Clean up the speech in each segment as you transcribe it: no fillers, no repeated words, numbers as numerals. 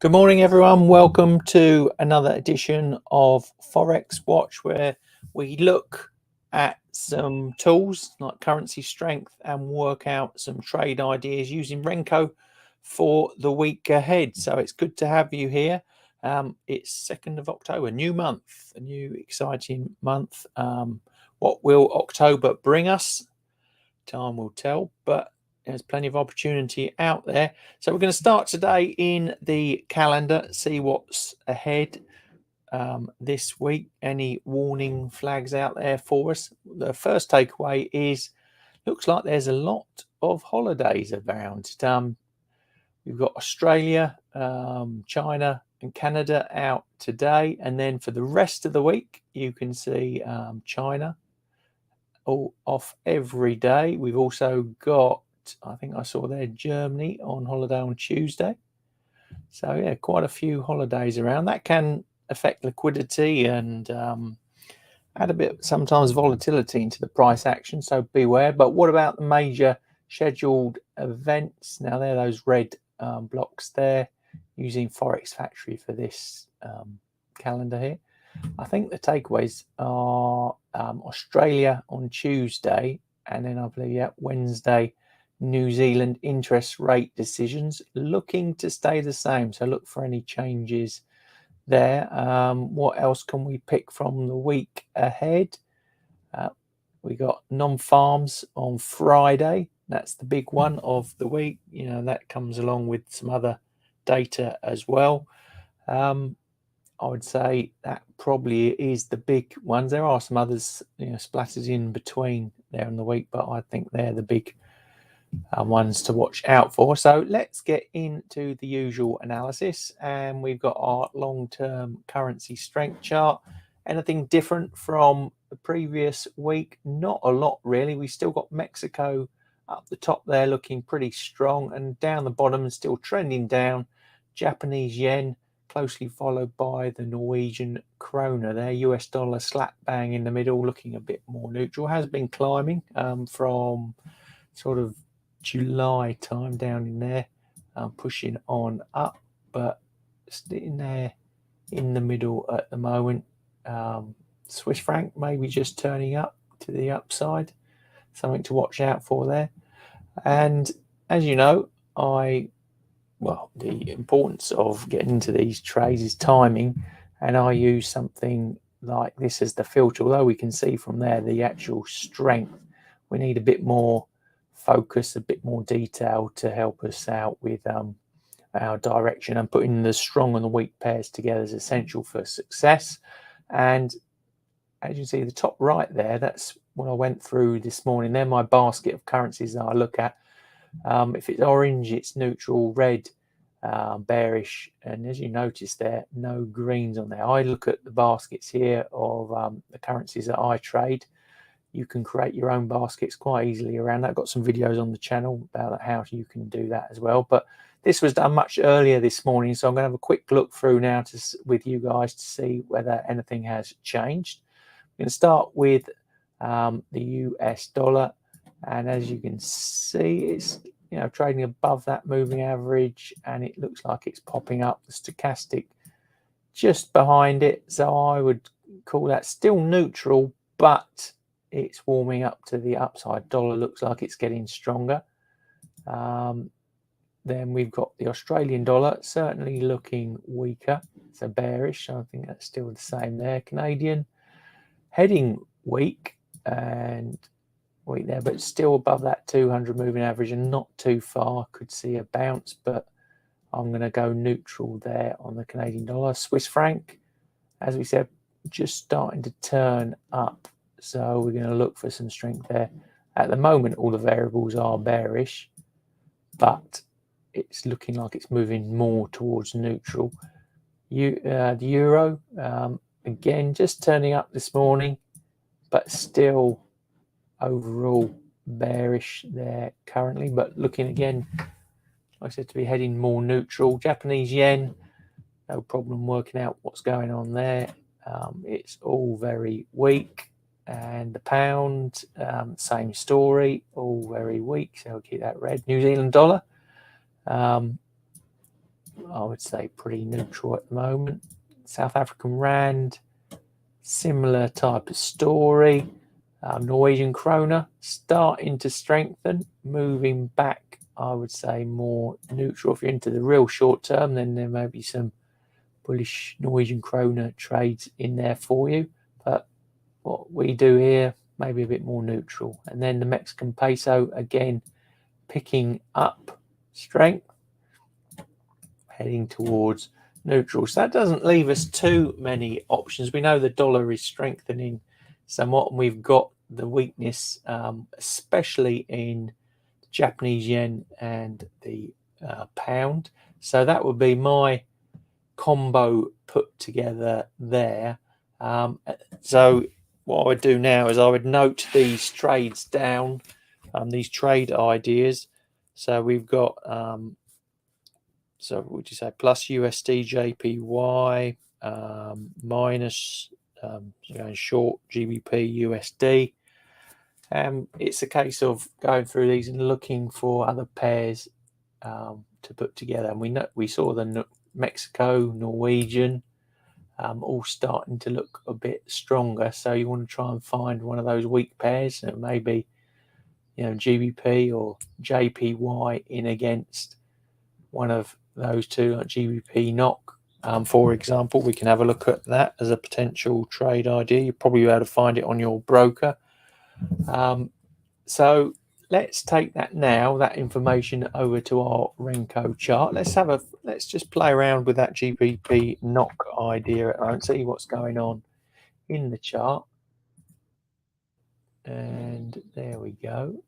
Good morning, everyone. Welcome to another edition of Forex Watch, where we look at some tools like currency strength and work out some trade ideas using Renko for the week ahead. So it's good to have you here. It's 2nd of October, new month, a new exciting month. What will October bring us? Time will tell, but there's plenty of opportunity out there. So we're going to start today in the calendar, see what's ahead this week. Any warning flags out there for us? The first takeaway is looks like there's a lot of holidays around. We've got Australia, China and Canada out today, and then for the rest of the week you can see China all off every day. We've also got, I think I saw there, Germany on holiday on Tuesday. So yeah, quite a few holidays around. That can affect liquidity and add a bit sometimes volatility into the price action, so beware. But what about the major scheduled events? Now they're those red blocks there, using Forex Factory for this calendar here. I think the takeaways are Australia on Tuesday, and then I believe Wednesday, New Zealand interest rate decisions looking to stay the same. So look for any changes there. What else can we pick from the week ahead? We got non-farms on Friday. That's the big one of the week. You know, that comes along with some other data as well. I would say that probably is the big ones. There are some others, splatters in between there in the week, but I think they're the big ones to watch out for. So let's get into the usual analysis, and we've got our long-term currency strength chart. Anything different from the previous week? Not a lot, really. We still got Mexico up the top there looking pretty strong, and down the bottom still trending down. Japanese yen closely followed by the Norwegian kroner there. US dollar slap bang in the middle, looking a bit more neutral. Has been climbing from sort of July time down in there, pushing on up, but sitting there in the middle at the moment. Swiss franc maybe just turning up to the upside, something to watch out for there. And as you know, the importance of getting into these trades is timing, and I use something like this as the filter. Although we can see from there the actual strength, we need a bit more focus, a bit more detail to help us out with our direction, and putting the strong and the weak pairs together is essential for success. And as you see the top right there, that's what I went through this morning. They're my basket of currencies that I look at. If it's orange, it's neutral, red, bearish, and as you notice there, no greens on there. I look at the baskets here of the currencies that I trade. You can create your own baskets quite easily around that. I've got some videos on the channel about how you can do that as well, but this was done much earlier this morning, so I'm going to have a quick look through now with you guys to see whether anything has changed. I'm going to start with the US dollar, and as you can see, it's trading above that moving average, and it looks like it's popping up the stochastic just behind it. So I would call that still neutral, but it's warming up to the upside. Dollar looks like it's getting stronger. Then we've got the Australian dollar certainly looking weaker, so bearish. I think that's still the same there. Canadian heading weak and weak there, but still above that 200 moving average and not too far. Could see a bounce, but I'm going to go neutral there on the Canadian dollar. Swiss franc, as we said, just starting to turn up, so we're going to look for some strength there. At the moment, all the variables are bearish, but it's looking like it's moving more towards neutral. The euro, again, just turning up this morning, but still overall bearish there currently, but looking again, like I said, to be heading more neutral. Japanese yen, no problem working out what's going on there. It's all very weak. And the pound, same story, all very weak, so I'll keep that red. New Zealand dollar, I would say pretty neutral at the moment. South African Rand, similar type of story. Norwegian kroner starting to strengthen, moving back, I would say more neutral. If you're into the real short term, then there may be some bullish Norwegian kroner trades in there for you. But what we do here, maybe a bit more neutral. And then the Mexican peso, again, picking up strength, heading towards neutral. So that doesn't leave us too many options. We know the dollar is strengthening somewhat, and we've got the weakness, especially in the Japanese yen and the pound. So that would be my combo put together there. So what I would do now is I would note these trades down, these trade ideas. So we've got so would you say plus USD JPY, minus going short GBP USD. It's a case of going through these and looking for other pairs to put together. And we saw the Mexico, Norwegian, all starting to look a bit stronger. So you want to try and find one of those weak pairs, and maybe GBP or JPY in against one of those two, like GBP NOK, for example. We can have a look at that as a potential trade idea. You'll probably be able to find it on your broker. So let's take that information over to our Renko chart. Let's just play around with that GBP NOK idea and see what's going on in the chart. And there we go.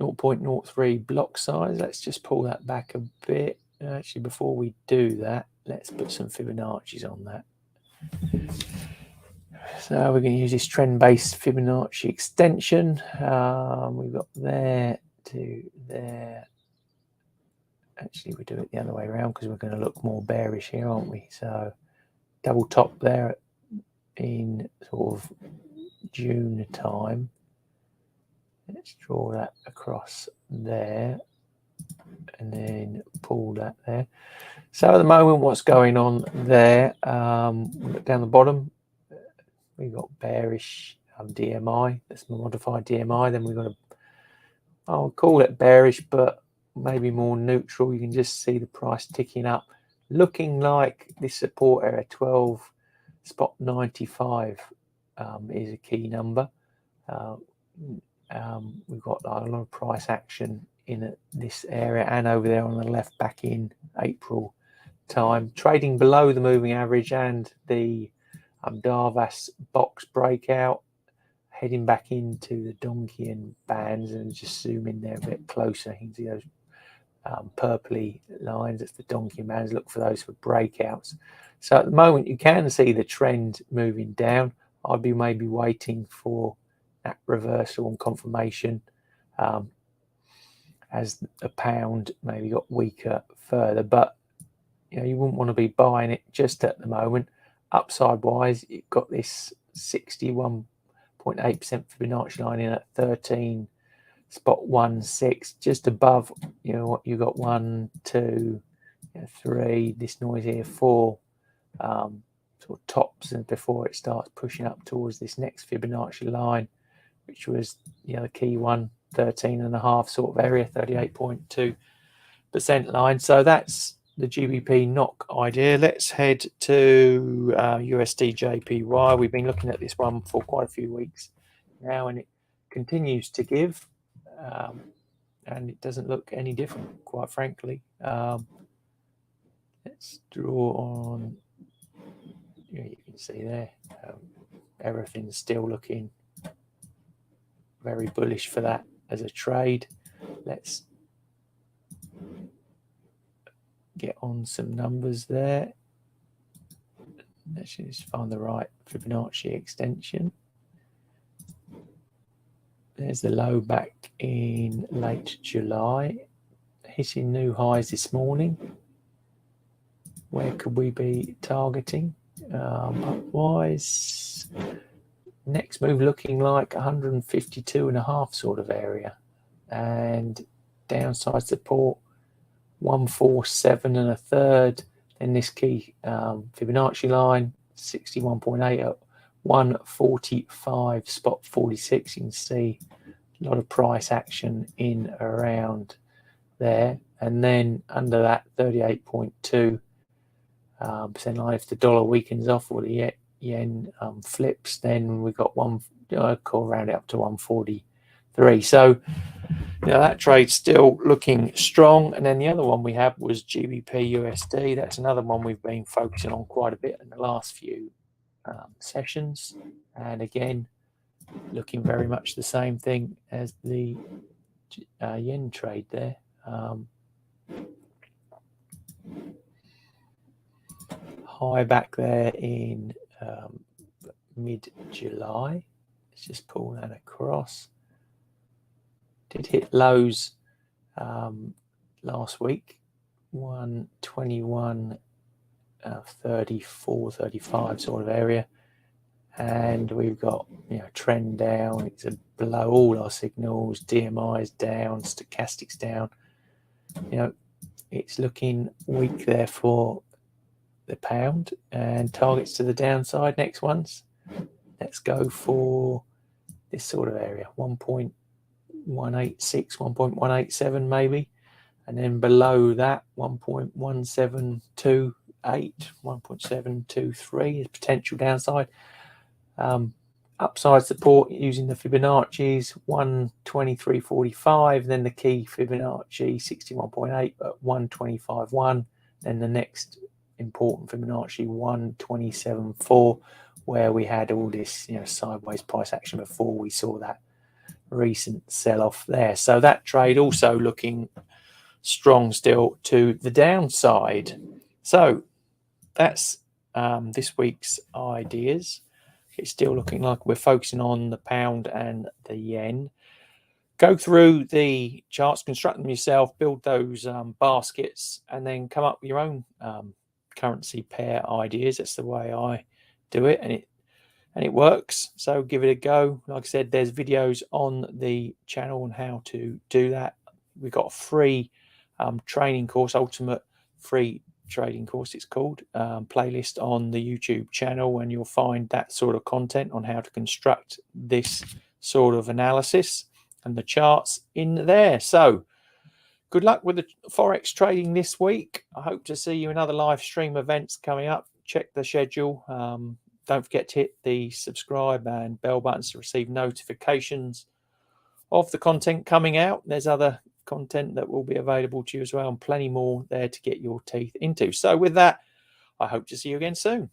0.03 block size. Let's just pull that back a bit. Actually, before we do that, let's put some Fibonacci's on that. So we're going to use this trend-based Fibonacci extension. We've got there to there. Actually, we do it the other way around because we're going to look more bearish here, aren't we? So double top there in sort of June time. Let's draw that across there and then pull that there. So at the moment, what's going on there? Look down the bottom. We've got bearish DMI. That's modified DMI. Then we've got I'll call it bearish, but maybe more neutral. You can just see the price ticking up, looking like this support area 12.95 is a key number. We've got a lot of price action in this area and over there on the left back in April time, trading below the moving average and the Darvas box breakout, heading back into the Donchian bands. And just zoom in there a bit closer, you can see those purpley lines. That's the Donchian bands. Look for those for breakouts. So at the moment you can see the trend moving down. I'd be maybe waiting for that reversal and confirmation as the pound maybe got weaker further. But you wouldn't want to be buying it just at the moment. Upside wise, you've got this 61.8% Fibonacci line in at 13.16, just above what you got 1, 2, 3, this noise here 4 sort of tops, and before it starts pushing up towards this next Fibonacci line, which was the key one, 13.5 sort of area, 38.2% line. So that's the GBP NOK idea. Let's head to USD JPY. We've been looking at this one for quite a few weeks now, and it continues to give, and it doesn't look any different, quite frankly. Let's draw on. You can see there, everything's still looking very bullish for that as a trade. Let's get on some numbers there. Let's just find the right Fibonacci extension. There's the low back in late July, hitting new highs this morning. Where could we be targeting? Upwise, next move looking like 152.5 sort of area, and downside support 147 1/3. Then this key Fibonacci line 61.8 at 145 spot 46. You can see a lot of price action in around there, and then under that 38.2 percent line. If the dollar weakens off or the yen flips, then we've got one. I call round it up to 143. So that trade's still looking strong. And then the other one we had was GBP USD. That's another one we've been focusing on quite a bit in the last few sessions. And again, looking very much the same thing as the yen trade there. High back there in mid-July. Let's just pull that across. Did hit lows last week, 121, 34, 35 sort of area. And we've got, trend down. It's below all our signals. DMI's down, stochastics down. It's looking weak there for the pound, and targets to the downside. Next ones, let's go for this sort of area, 1.186, 1.187 maybe, and then below that 1.1728, 1.723 is potential downside. Upside support using the Fibonacci's 123.45, then the key Fibonacci 61.8 at 125.1, then the next important Fibonacci 127.4, where we had all this sideways price action before we saw that recent sell-off there. So that trade also looking strong still to the downside. So that's this week's ideas. It's still looking like we're focusing on the pound and the yen. Go through the charts, construct them yourself, build those baskets, and then come up with your own currency pair ideas. That's the way I do it, and it works. So give it a go. Like I said, there's videos on the channel on how to do that. We've got a free training course, ultimate free trading course it's called, playlist on the YouTube channel, and you'll find that sort of content on how to construct this sort of analysis and the charts in there. So good luck with the Forex trading this week. I hope to see you in other live stream events coming up. Check the schedule. Don't forget to hit the subscribe and bell buttons to receive notifications of the content coming out. There's other content that will be available to you as well, and plenty more there to get your teeth into. So with that, I hope to see you again soon.